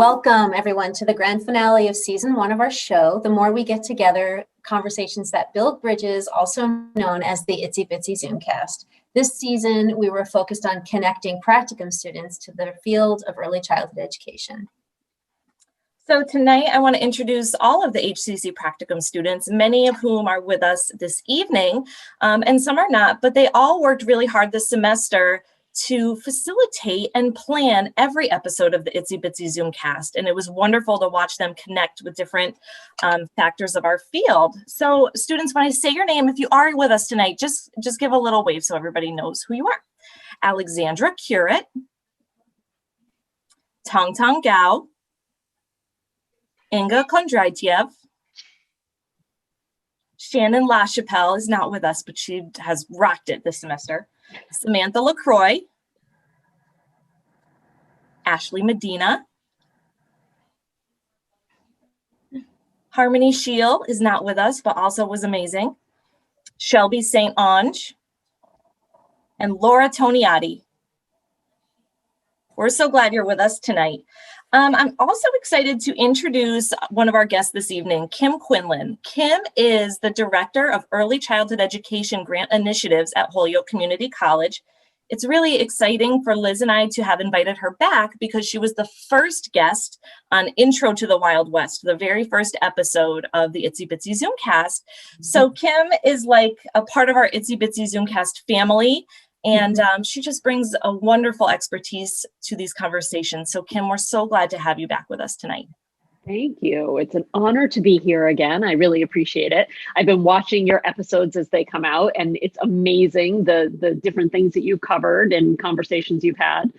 Welcome everyone to the grand finale of season 1 of our show, The More We Get Together, Conversations That Build Bridges, also known as the Itsy Bitsy Zoomcast. This season, we were focused on connecting practicum students to the field of early childhood education. So tonight I want to introduce all of the HCC practicum students, many of whom are with us this evening, and some are not, but they all worked really hard this semester to facilitate and plan every episode of the Itsy Bitsy Zoomcast. And it was wonderful to watch them connect with different factors of our field. So students, when I say your name, if you are with us tonight, just give a little wave so everybody knows who you are. Alexandra Curate, Tong Tong Gao, Inga Kondraityev, Shannon LaChapelle is not with us, but she has rocked it this semester. Samantha LaCroix, Ashley Medina, Harmony Shield is not with us, but also was amazing. Shelby St. Ange, and Laura Toniati. We're so glad you're with us tonight. I'm also excited to introduce one of our guests this evening, Kim Quinlan. Kim is the Director of Early Childhood Education Grant Initiatives at Holyoke Community College. It's really exciting for Liz and I to have invited her back because she was the first guest on Intro to the Wild West, the very first episode of the Itsy Bitsy Zoomcast. So Kim is like a part of our Itsy Bitsy Zoomcast family. And she just brings a wonderful expertise to these conversations. So Kim, we're so glad to have you back with us tonight. Thank you. It's an honor to be here again. I really appreciate it. I've been watching your episodes as they come out, and it's amazing the different things that you've covered and conversations you've had.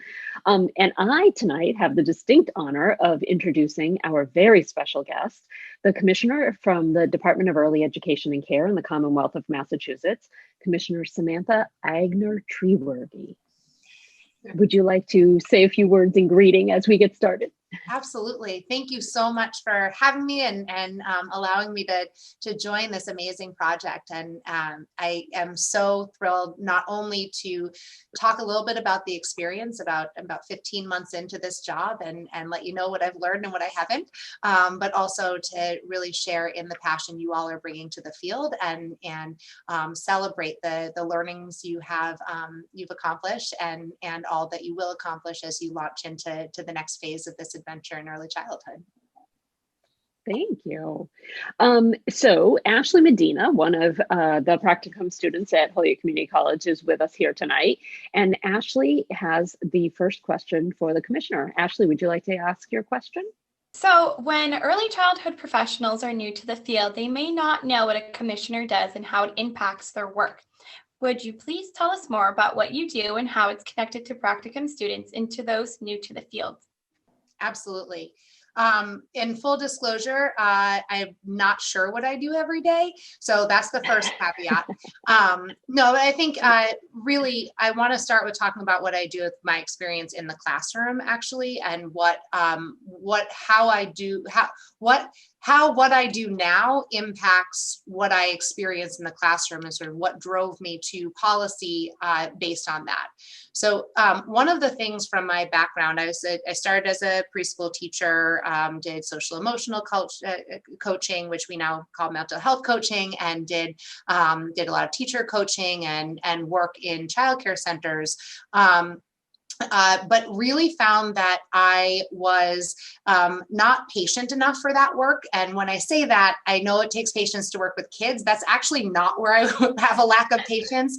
And I tonight have the distinct honor of introducing our very special guest, the Commissioner from the Department of Early Education and Care in the Commonwealth of Massachusetts, Commissioner Samantha Agner-Treworthy. Would you like to say a few words in greeting as we get started? Absolutely. Thank you so much for having me and allowing me to join this amazing project. And I am so thrilled not only to talk a little bit about the experience about 15 months into this job and let you know what I've learned and what I haven't, but also to really share in the passion you all are bringing to the field and celebrate the learnings you've accomplished and all that you will accomplish as you launch into the next phase of this adventure in early childhood. Thank you. So Ashley Medina, one of the practicum students at Holyoke Community College, is with us here tonight. And Ashley has the first question for the commissioner. Ashley, would you like to ask your question? So when early childhood professionals are new to the field, they may not know what a commissioner does and how it impacts their work. Would you please tell us more about what you do and how it's connected to practicum students and to those new to the field? Absolutely. In full disclosure, I'm not sure what I do every day. So that's the first caveat. No, I think really I want to start with talking about what I do with my experience in the classroom actually, and what I do now impacts what I experience in the classroom and sort of what drove me to policy based on that. So one of the things from my background, I started as a preschool teacher, did social emotional coaching, which we now call mental health coaching, and did a lot of teacher coaching and work in childcare centers. But really found that I was not patient enough for that work. And when I say that, I know it takes patience to work with kids. That's actually not where I have a lack of patience.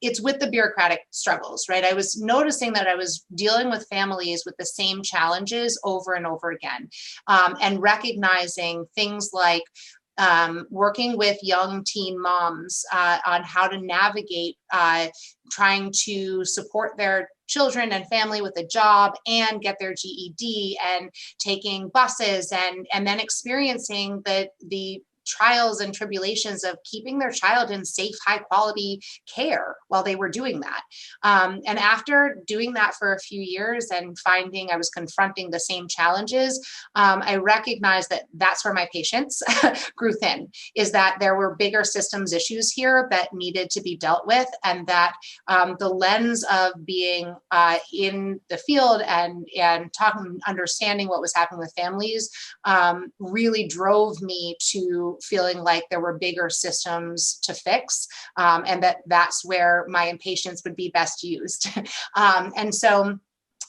It's with the bureaucratic struggles, right? I was noticing that I was dealing with families with the same challenges over and over again, and recognizing things like working with young teen moms on how to navigate trying to support their children and family with a job and get their GED and taking buses and then experiencing the trials and tribulations of keeping their child in safe, high quality care while they were doing that. And after doing that for a few years and finding I was confronting the same challenges, I recognized that that's where my patience grew thin, is that there were bigger systems issues here that needed to be dealt with, and that the lens of being in the field and talking, understanding what was happening with families really drove me to feeling like there were bigger systems to fix, and that's where my impatience would be best used. And so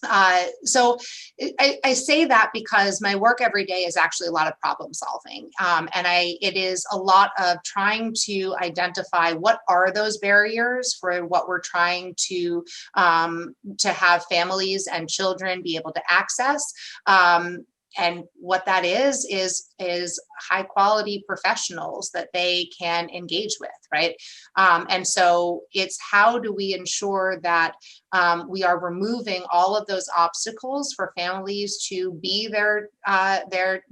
I say that because my work every day is actually a lot of problem solving. And it is a lot of trying to identify what are those barriers for what we're trying to have families and children be able to access. And what that is high quality professionals that they can engage with, right? And so it's how do we ensure that we are removing all of those obstacles for families to be their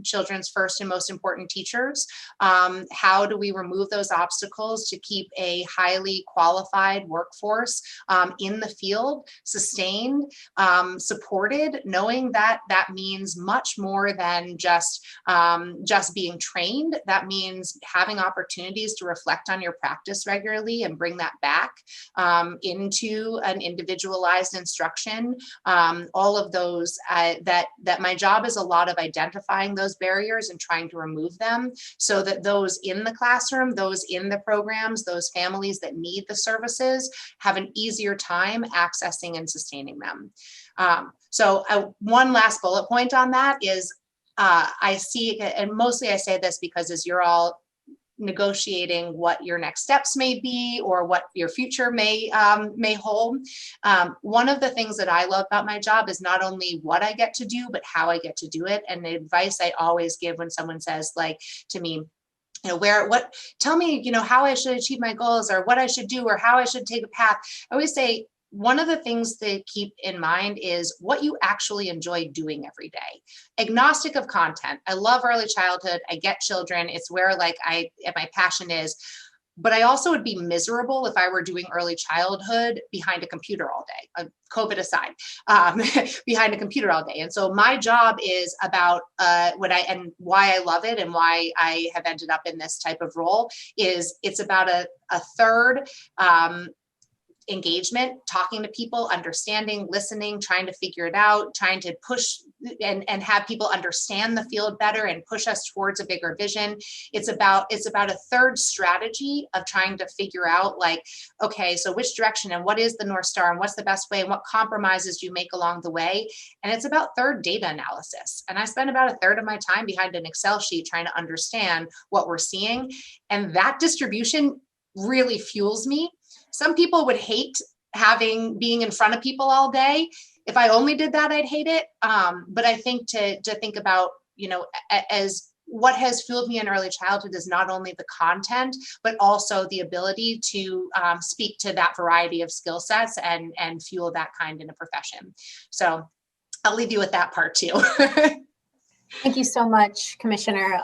children's first and most important teachers? How do we remove those obstacles to keep a highly qualified workforce in the field, sustained, supported, knowing that that means much more than just being trained. That means having opportunities to reflect on your practice regularly and bring that back into an individualized instruction. All of those that my job is a lot of identifying those barriers and trying to remove them so that those in the classroom, those in the programs, those families that need the services have an easier time accessing and sustaining them. So one last bullet point on that is I see, and mostly I say this because as you're all negotiating what your next steps may be or what your future may hold. One of the things that I love about my job is not only what I get to do, but how I get to do it. And the advice I always give when someone says like to me, tell me, how I should achieve my goals or what I should do or how I should take a path. I always say, one of the things to keep in mind is what you actually enjoy doing every day. Agnostic of content. I love early childhood. I get children. It's where my passion is. But I also would be miserable if I were doing early childhood behind a computer all day, COVID aside, behind a computer all day. And so my job is about and why I love it and why I have ended up in this type of role is it's about a third engagement, talking to people, understanding, listening, trying to figure it out, trying to push and have people understand the field better and push us towards a bigger vision. It's about a third strategy of trying to figure out okay, so which direction and what is the North Star and what's the best way and what compromises do you make along the way? And it's about third data analysis. And I spend about a third of my time behind an Excel sheet trying to understand what we're seeing. And that distribution really fuels me. Some people would hate being in front of people all day. If I only did that, I'd hate it. But I think to think about, as what has fueled me in early childhood is not only the content, but also the ability to speak to that variety of skill sets and fuel that kind in a profession. So I'll leave you with that part too. Thank you so much, Commissioner.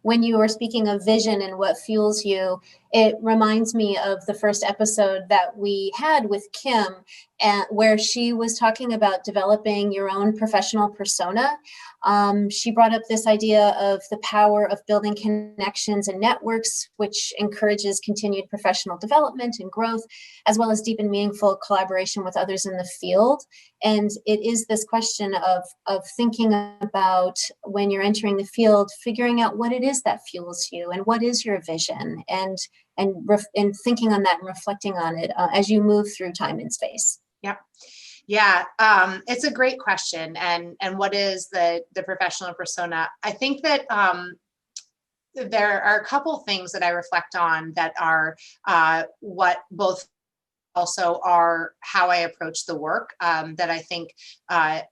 When you were speaking of vision and what fuels you, it reminds me of the first episode that we had with Kim, where she was talking about developing your own professional persona. She brought up this idea of the power of building connections and networks, which encourages continued professional development and growth, as well as deep and meaningful collaboration with others in the field. And it is this question of thinking about when you're entering the field, figuring out what it is that fuels you and what is your vision, and thinking on that and reflecting on it as you move through time and space. Yep. Yeah, it's a great question. And what is the professional persona? I think that there are a couple things that I reflect on that are what both also are how I approach the work that I think have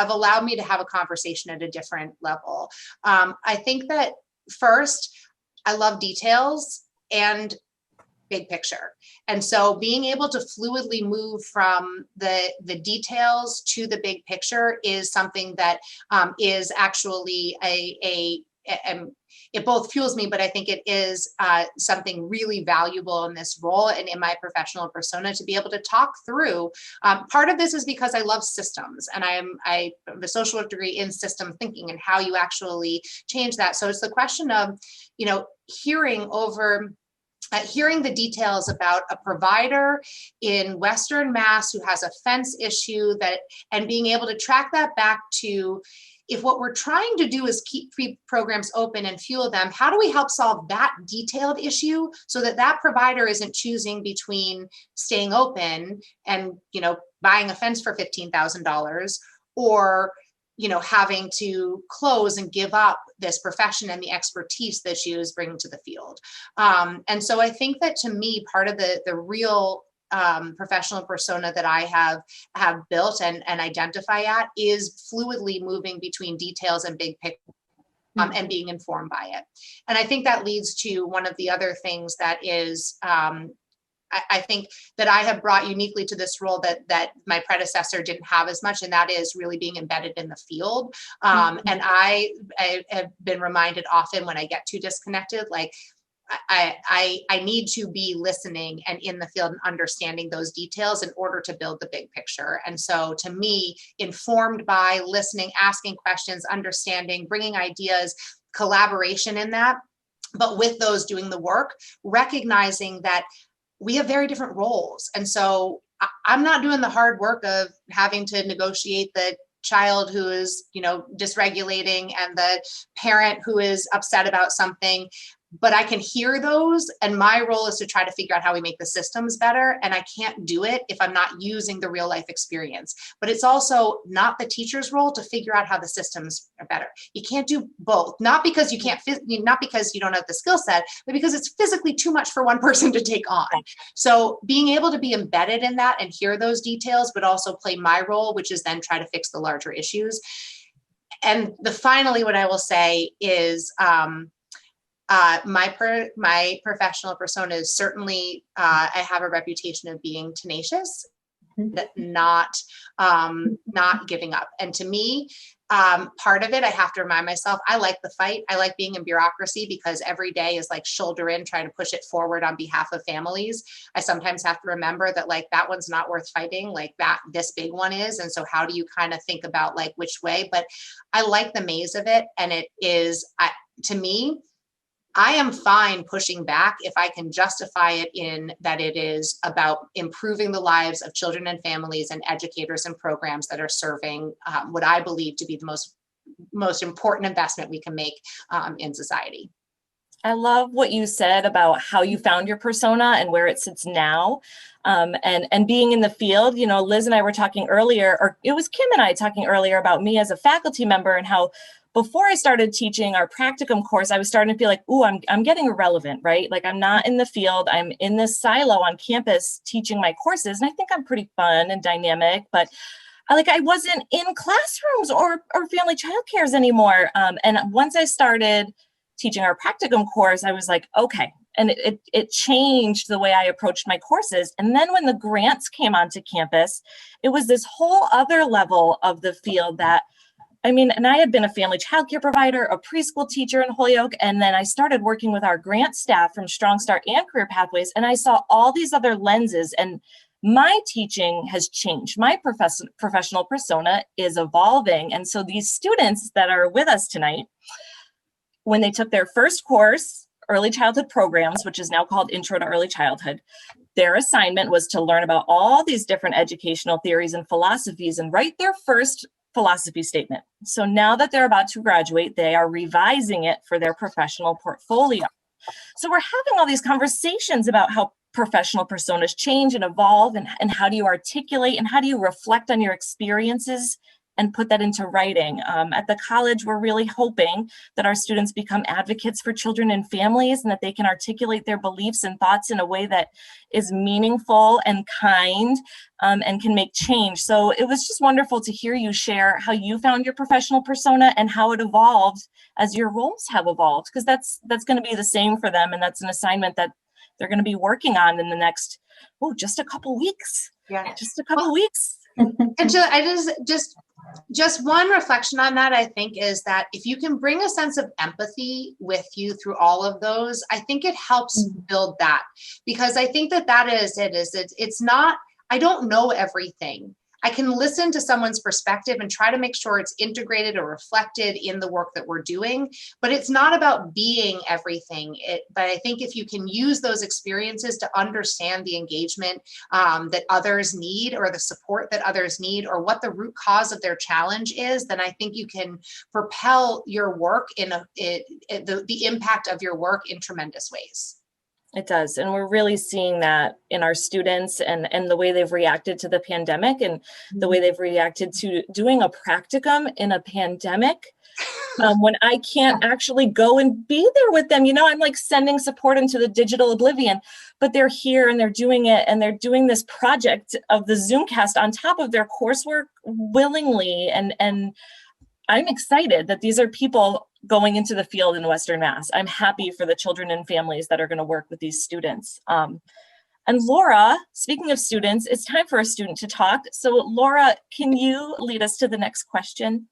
allowed me to have a conversation at a different level. I think that first, I love details and big picture. And so being able to fluidly move from the details to the big picture is something that is actually a am, it both fuels me, but I think it is something really valuable in this role and in my professional persona to be able to talk through. Part of this is because I love systems, and I have a social work degree in system thinking and how you actually change that. So it's the question of, hearing the details about a provider in Western Mass who has a fence issue and being able to track that back to, if what we're trying to do is keep programs open and fuel them, how do we help solve that detailed issue so that that provider isn't choosing between staying open and, buying a fence for $15,000 or, having to close and give up this profession and the expertise that she is bringing to the field. And so I think that, to me, part of the real professional persona that I have built and identify at is fluidly moving between details and big picture, and being informed by it. And I think that leads to one of the other things that is, I think that I have brought uniquely to this role that my predecessor didn't have as much, and that is really being embedded in the field. And I have been reminded often when I get too disconnected, like, I need to be listening and in the field and understanding those details in order to build the big picture. And so, to me, informed by listening, asking questions, understanding, bringing ideas, collaboration in that, but with those doing the work, recognizing that we have very different roles. And so I'm not doing the hard work of having to negotiate the child who is, dysregulating and the parent who is upset about something, but I can hear those. And my role is to try to figure out how we make the systems better. And I can't do it if I'm not using the real life experience. But it's also not the teacher's role to figure out how the systems are better. You can't do both, not because you can't, not because you don't have the skill set, but because it's physically too much for one person to take on. So being able to be embedded in that and hear those details, but also play my role, which is then try to fix the larger issues. And finally, what I will say is, my professional persona is certainly, I have a reputation of being tenacious, not giving up. And to me, part of it, I have to remind myself, I like the fight. I like being in bureaucracy because every day is like shoulder in, trying to push it forward on behalf of families. I sometimes have to remember that, like, that one's not worth fighting, like this big one is. And so how do you kind of think about like which way? But I like the maze of it. And it is, to me, I am fine pushing back if I can justify it in that it is about improving the lives of children and families and educators and programs that are serving what I believe to be the most important investment we can make in society. I love what you said about how you found your persona and where it sits now. And being in the field, Liz and I were talking earlier, or it was Kim and I talking earlier about me as a faculty member and how before I started teaching our practicum course, I was starting to feel like, ooh, I'm getting irrelevant, right? Like, I'm not in the field. I'm in this silo on campus teaching my courses. And I think I'm pretty fun and dynamic, but I wasn't in classrooms or family childcares anymore. And once I started teaching our practicum course, I was like, okay. And it changed the way I approached my courses. And then when the grants came onto campus, it was this whole other level of the field that, and I had been a family childcare provider, a preschool teacher in Holyoke, and then I started working with our grant staff from Strong Start and Career Pathways, and I saw all these other lenses, and my teaching has changed. My professional persona is evolving, and so these students that are with us tonight, when they took their first course, Early Childhood Programs, which is now called Intro to Early Childhood, their assignment was to learn about all these different educational theories and philosophies and write their first philosophy statement. So now that they're about to graduate, they are revising it for their professional portfolio. So we're having all these conversations about how professional personas change and evolve, and how do you articulate and how do you reflect on your experiences and put that into writing. At the college, we're really hoping that our students become advocates for children and families, and that they can articulate their beliefs and thoughts in a way that is meaningful and kind, and can make change. So it was just wonderful to hear you share how you found your professional persona and how it evolved as your roles have evolved, because that's going to be the same for them, and that's an assignment that they're going to be working on in the next, just a couple weeks. Yeah, just a couple weeks. And so I just Just one reflection on that, I think, is that if you can bring a sense of empathy with you through all of those, I think it helps build that, because I think that it's not, I don't know everything. I can listen to someone's perspective and try to make sure it's integrated or reflected in the work that we're doing, but it's not about being everything. But I think if you can use those experiences to understand the engagement that others need, or the support that others need, or what the root cause of their challenge is, then I think you can propel your work the impact of your work in tremendous ways. It does. And we're really seeing that in our students and the way they've reacted to the pandemic and the way they've reacted to doing a practicum in a pandemic. When I can't actually go and be there with them, I'm like sending support into the digital oblivion, but they're here and they're doing it, and they're doing this project of the Zoomcast on top of their coursework willingly. And I'm excited that these are people going into the field in Western Mass. I'm happy for the children and families that are going to work with these students. And Laura, speaking of students, it's time for a student to talk. So Laura, can you lead us to the next question?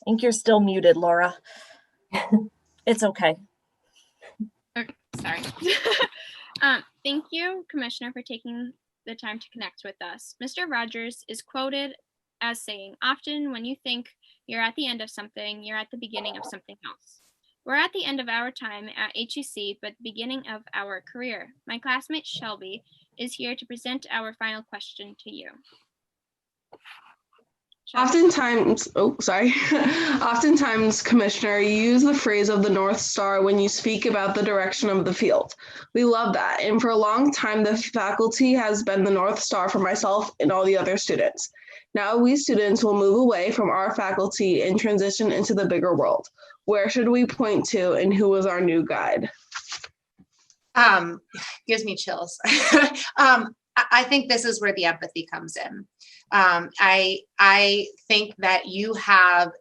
I think you're still muted, Laura. It's okay. Okay, sorry. Thank you, Commissioner, for taking the time to connect with us. Mr. Rogers is quoted as saying, "Often when you think you're at the end of something, you're at the beginning of something else." We're at the end of our time at HEC, but the beginning of our career. My classmate Shelby is here to present our final question to you. Oftentimes, Commissioner, you use the phrase of the North Star when you speak about the direction of the field. We love that. And for a long time, the faculty has been the North Star for myself and all the other students. Now we students will move away from our faculty and transition into the bigger world. Where should we point to, and who is our new guide? Gives me chills. I think this is where the empathy comes in. I think that you have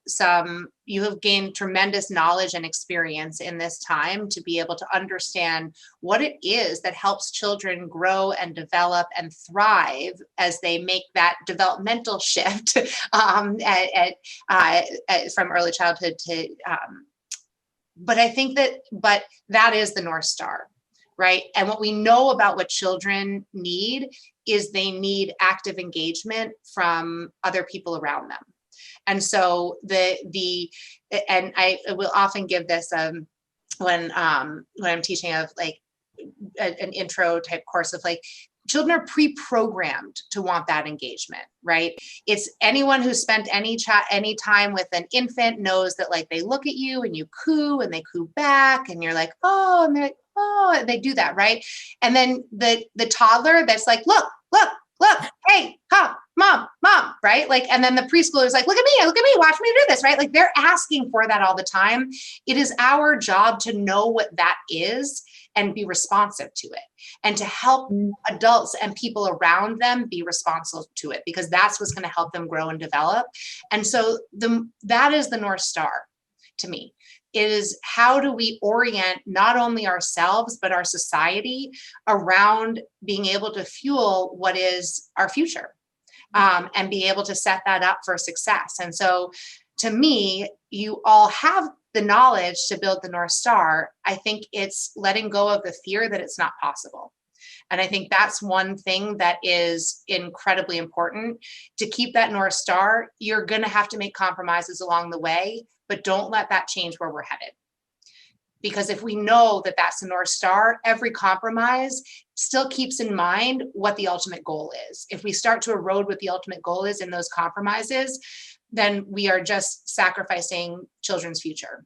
gained tremendous knowledge and experience in this time to be able to understand what it is that helps children grow and develop and thrive as they make that developmental shift from early childhood to, but I think that is the North Star. Right. And what we know about what children need is they need active engagement from other people around them. And so and I will often give this when I'm teaching of like an intro type course of like, children are pre-programmed to want that engagement, right? It's anyone who spent any time with an infant knows that like they look at you and you coo and they coo back and you're like, oh, and they're like, oh, they do that, right? And then the toddler that's like, look, hey, come, mom, right? Like, and then the preschooler is like, look at me, watch me do this, right? Like they're asking for that all the time. It is our job to know what that is and be responsive to it, and to help adults and people around them be responsive to it, because that's what's going to help them grow and develop. And so that is the North Star to me. It is how do we orient not only ourselves, but our society around being able to fuel what is our future, and be able to set that up for success. And so to me, you all have the knowledge to build the North Star. I think it's letting go of the fear that it's not possible. And I think that's one thing that is incredibly important. To keep that North Star, you're going to have to make compromises along the way, but don't let that change where we're headed. Because if we know that that's the North Star, every compromise still keeps in mind what the ultimate goal is. If we start to erode what the ultimate goal is in those compromises, then we are just sacrificing children's future.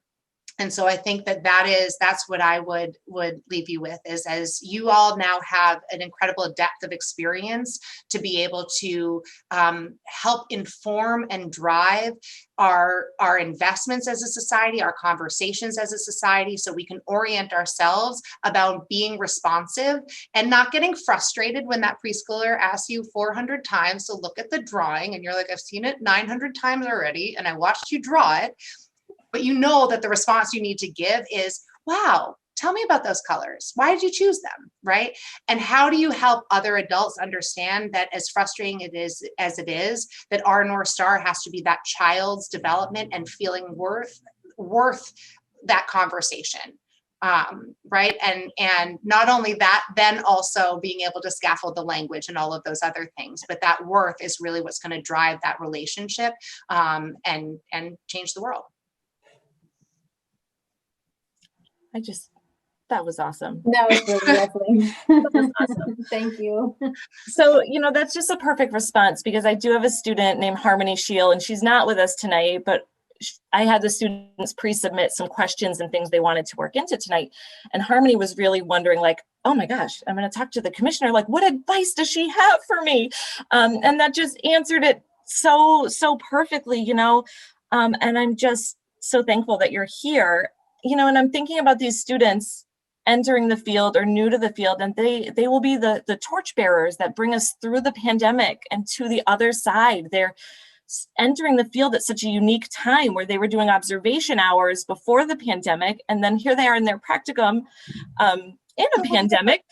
And so I think that's what I would leave you with, is as you all now have an incredible depth of experience to be able to help inform and drive our investments as a society, our conversations as a society, so we can orient ourselves about being responsive and not getting frustrated when that preschooler asks you 400 times to look at the drawing and you're like, I've seen it 900 times already and I watched you draw it. But you know that the response you need to give is, wow, Tell me about those colors. Why did you choose them, right? And how do you help other adults understand that, as frustrating it is as it is, that our North Star has to be that child's development and feeling worth that conversation, right? And not only that, then also being able to scaffold the language and all of those other things, but that worth is really what's going to drive that relationship, and change the world. That was awesome. That was really lovely. was awesome. Thank you. So, that's just a perfect response, because I do have a student named Harmony Shield, and she's not with us tonight, but I had the students pre-submit some questions and things they wanted to work into tonight. And Harmony was really wondering, like, oh my gosh, I'm going to talk to the commissioner. Like, what advice does she have for me? And that just answered it so perfectly, and I'm just so thankful that you're here, and I'm thinking about these students entering the field or new to the field, and they will be the torchbearers that bring us through the pandemic and to the other side. They're entering the field at such a unique time, where they were doing observation hours before the pandemic, and then here they are in their practicum in a pandemic.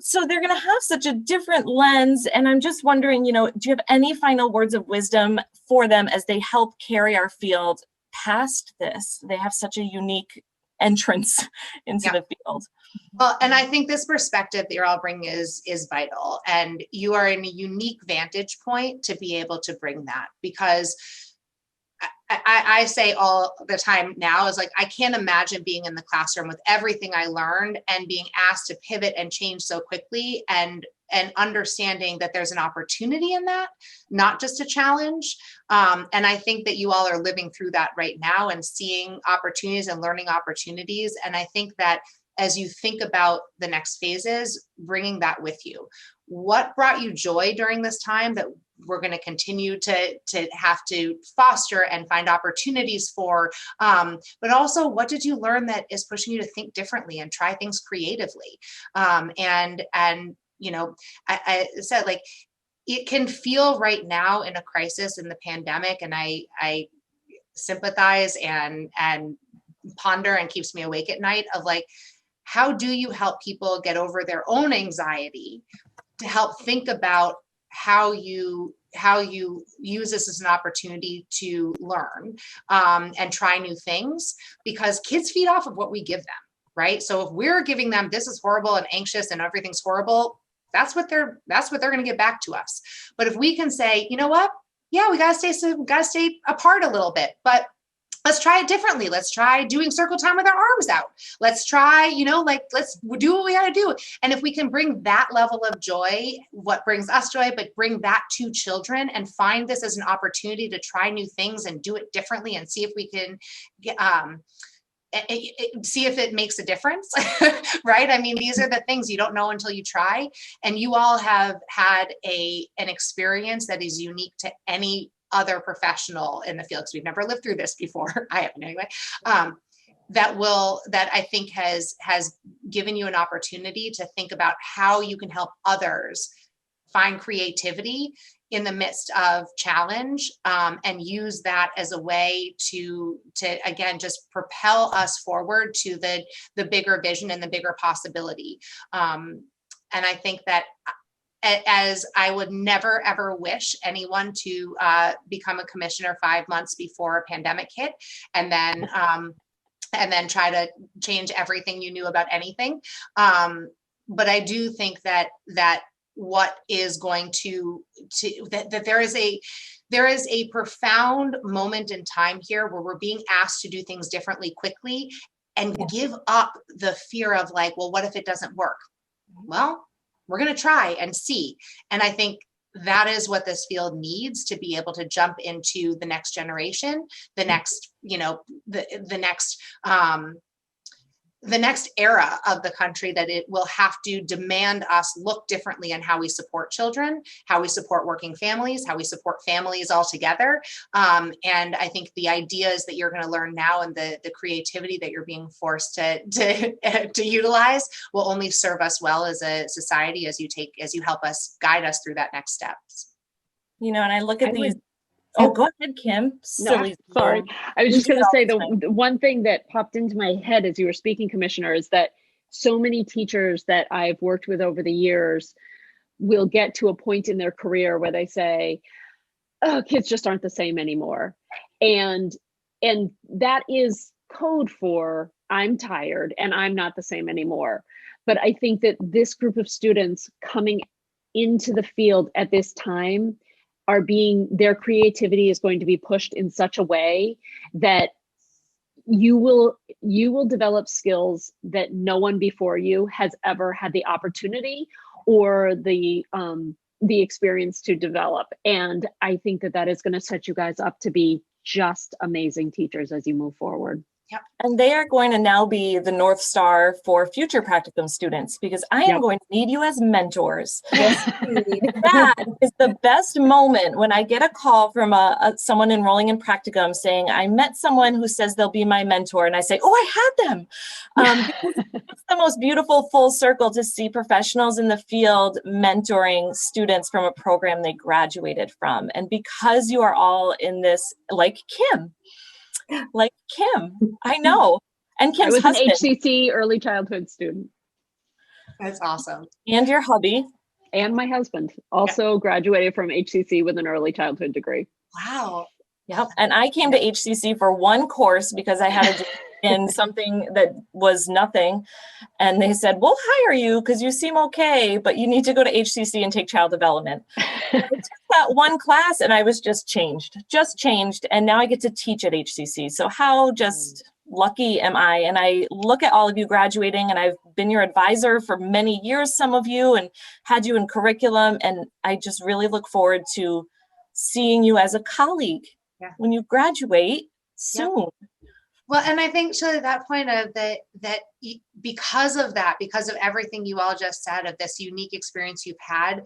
So they're going to have such a different lens. And I'm just wondering, do you have any final words of wisdom for them as they help carry our field past this? They have such a unique entrance into the field. Well, and I think this perspective that you're all bringing is vital, and you are in a unique vantage point to be able to bring that, because I say all the time now is like, I can't imagine being in the classroom with everything I learned and being asked to pivot and change so quickly, and understanding that there's an opportunity in that, not just a challenge. And I think that you all are living through that right now and seeing opportunities and learning opportunities. And I think that as you think about the next phases, bringing that with you. What brought you joy during this time that we're going to continue to have to foster and find opportunities for, but also what did you learn that is pushing you to think differently and try things creatively? And I said, like, it can feel right now in a crisis in the pandemic, and I sympathize and ponder, and keeps me awake at night, of like, how do you help people get over their own anxiety to help think about how you use this as an opportunity to learn, and try new things, because kids feed off of what we give them, right? So if we're giving them, this is horrible and anxious and everything's horrible, that's what they're going to get back to us. But if we can say, you know what? Yeah, we got to stay apart a little bit, but let's try it differently. Let's try doing circle time with our arms out. Let's try, let's do what we got to do. And if we can bring that level of joy, what brings us joy, but bring that to children, and find this as an opportunity to try new things and do it differently, and see if we can get, see if it makes a difference, right? I mean, these are the things you don't know until you try. And you all have had an experience that is unique to any other professional in the field, because we've never lived through this before. I haven't anyway. That I think has given you an opportunity to think about how you can help others find creativity in the midst of challenge, and use that as a way to again just propel us forward to the bigger vision and the bigger possibility. And I think that, as I would never, ever wish anyone to become a commissioner 5 months before a pandemic hit, and then try to change everything you knew about anything. But I do think that what is going to that there is a profound moment in time here where we're being asked to do things differently quickly, and give up the fear of like, well, what if it doesn't work? Well, we're going to try and see. And I think that is what this field needs to be able to jump into the next generation, the next, the next era of the country, that it will have to demand us look differently in how we support children, how we support working families, how we support families all together. And I think the ideas that you're going to learn now, and the creativity that you're being forced to utilize, will only serve us well as a society as you help us guide us through that next steps. And I look at these. Oh, go ahead, Kim. No, Silly. sorry. Zoom. I was We just do going it to all say the time. the one thing that popped into my head as you were speaking, Commissioner, is that so many teachers that I've worked with over the years will get to a point in their career where they say, oh, kids just aren't the same anymore. And that is code for I'm tired and I'm not the same anymore. But I think that this group of students coming into the field at this time their creativity is going to be pushed in such a way that you will develop skills that no one before you has ever had the opportunity or the experience to develop. And I think that is going to set you guys up to be just amazing teachers as you move forward. Yep. And they are going to now be the North Star for future practicum students, because I am Yep. going to need you as mentors. Yes, indeed. That is the best moment when I get a call from someone enrolling in practicum saying, I met someone who says they'll be my mentor. And I say, oh, I had them. Because it's the most beautiful full circle to see professionals in the field mentoring students from a program they graduated from. And because you are all in this, like Kim, I know. And I Kim's was an husband. HCC early childhood student. That's awesome. And your hubby. And my husband also graduated from HCC with an early childhood degree. Wow. Yep. And I came to HCC for one course because I had to do in something that was nothing. And they said, we'll hire you because you seem okay, but you need to go to HCC and take child development. I took that one class and I was just changed. And now I get to teach at HCC. So how just lucky am I? And I look at all of you graduating, and I've been your advisor for many years, some of you, and had you in curriculum. And I just really look forward to seeing you as a colleague when you graduate soon. Well, and I think to that point of because of everything you all just said, of this unique experience you've had,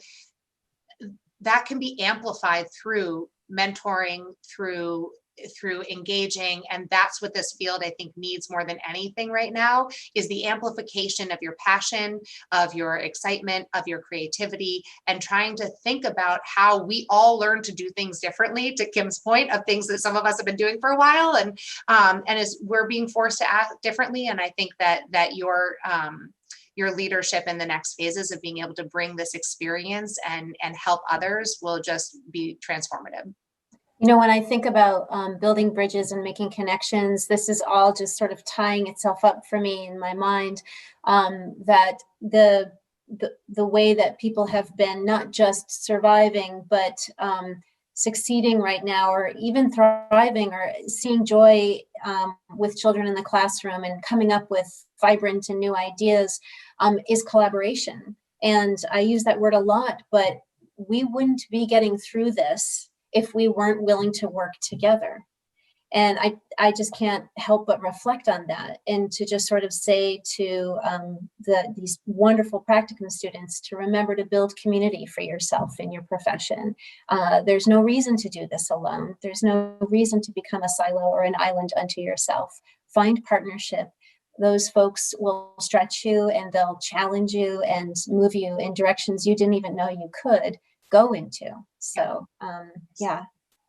that can be amplified through mentoring, through engaging. And that's what this field, I think, needs more than anything right now, is the amplification of your passion, of your excitement, of your creativity, and trying to think about how we all learn to do things differently, to Kim's point, of things that some of us have been doing for a while. And as we're being forced to act differently. And I think that your leadership in the next phases of being able to bring this experience and help others will just be transformative. You know, when I think about building bridges and making connections, this is all just sort of tying itself up for me in my mind, that the way that people have been not just surviving, but succeeding right now, or even thriving, or seeing joy with children in the classroom and coming up with vibrant and new ideas, is collaboration. And I use that word a lot, but we wouldn't be getting through this if we weren't willing to work together. And I just can't help but reflect on that, and to just sort of say to these wonderful practicum students to remember to build community for yourself in your profession. There's no reason to do this alone. There's no reason to become a silo or an island unto yourself. Find partnership. Those folks will stretch you, and they'll challenge you and move you in directions you didn't even know you could go into. So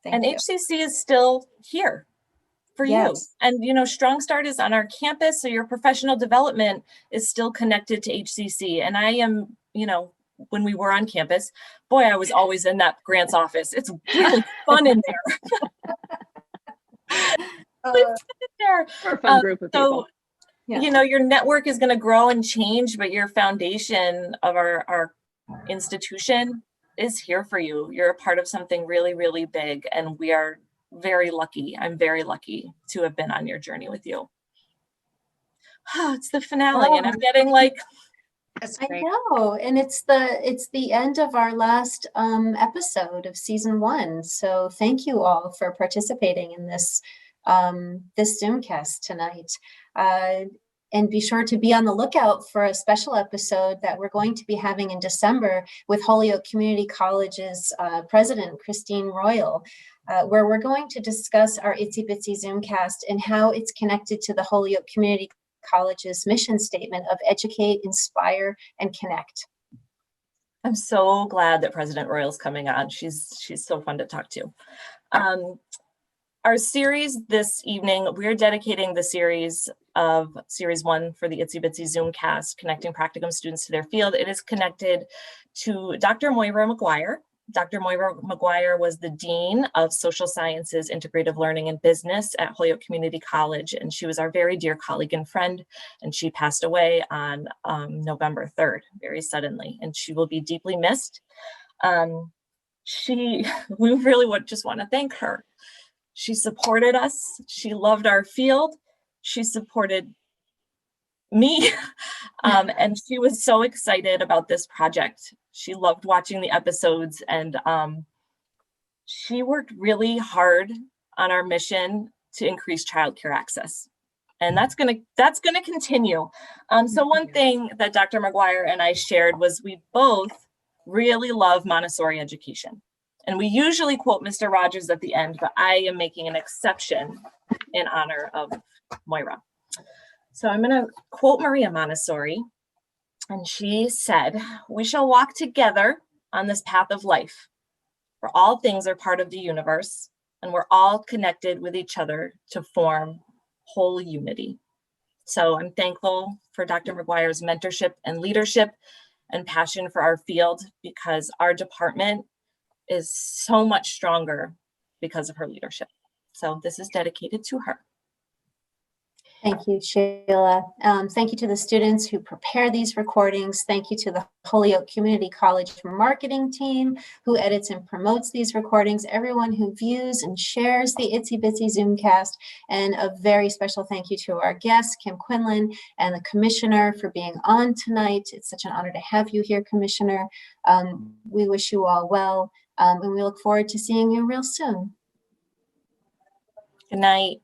thank you. HCC is still here for you. And Strong Start is on our campus, so your professional development is still connected to HCC. And I am, when we were on campus, boy, I was always in that grants office. It's really fun in there. We're a fun group of people. Your network is going to grow and change, but your foundation of our institution is here for you. You're a part of something really, really big, and we are very lucky. I'm very lucky to have been on your journey with you. It's the finale, and I'm getting like, I know, and it's the end of our last episode of season 1. So thank you all for participating in this Zoomcast tonight. And be sure to be on the lookout for a special episode that we're going to be having in December with Holyoke Community College's president, Christine Royal, where we're going to discuss our Itsy Bitsy Zoomcast and how it's connected to the Holyoke Community College's mission statement of educate, inspire, and connect. I'm so glad that President Royal's coming on. She's so fun to talk to. Our series this evening, we're dedicating the series of Series 1 for the Itsy Bitsy Zoomcast, Connecting Practicum Students to Their Field. It is connected to Dr. Moira McGuire. Dr. Moira McGuire was the Dean of Social Sciences, Integrative Learning, and Business at Holyoke Community College, and she was our very dear colleague and friend, and she passed away on November 3rd, very suddenly, and she will be deeply missed. We really would just want to thank her. She supported us. She loved our field. She supported me. And she was so excited about this project. She loved watching the episodes, and she worked really hard on our mission to increase childcare access. And that's gonna continue. So one thing that Dr. McGuire and I shared was we both really love Montessori education. And we usually quote Mr. Rogers at the end, but I am making an exception in honor of Moira. So I'm going to quote Maria Montessori. And she said, "We shall walk together on this path of life, for all things are part of the universe, and we're all connected with each other to form whole unity." So I'm thankful for Dr. McGuire's mentorship and leadership and passion for our field, because our department is so much stronger because of her leadership. So this is dedicated to her. Thank you, Sheila. Thank you to the students who prepare these recordings. Thank you to the Holyoke Community College marketing team who edits and promotes these recordings, everyone who views and shares the Itsy Bitsy Zoomcast, and a very special thank you to our guest, Kim Quinlan, and the Commissioner for being on tonight. It's such an honor to have you here, Commissioner. We wish you all well, and we look forward to seeing you real soon. Good night.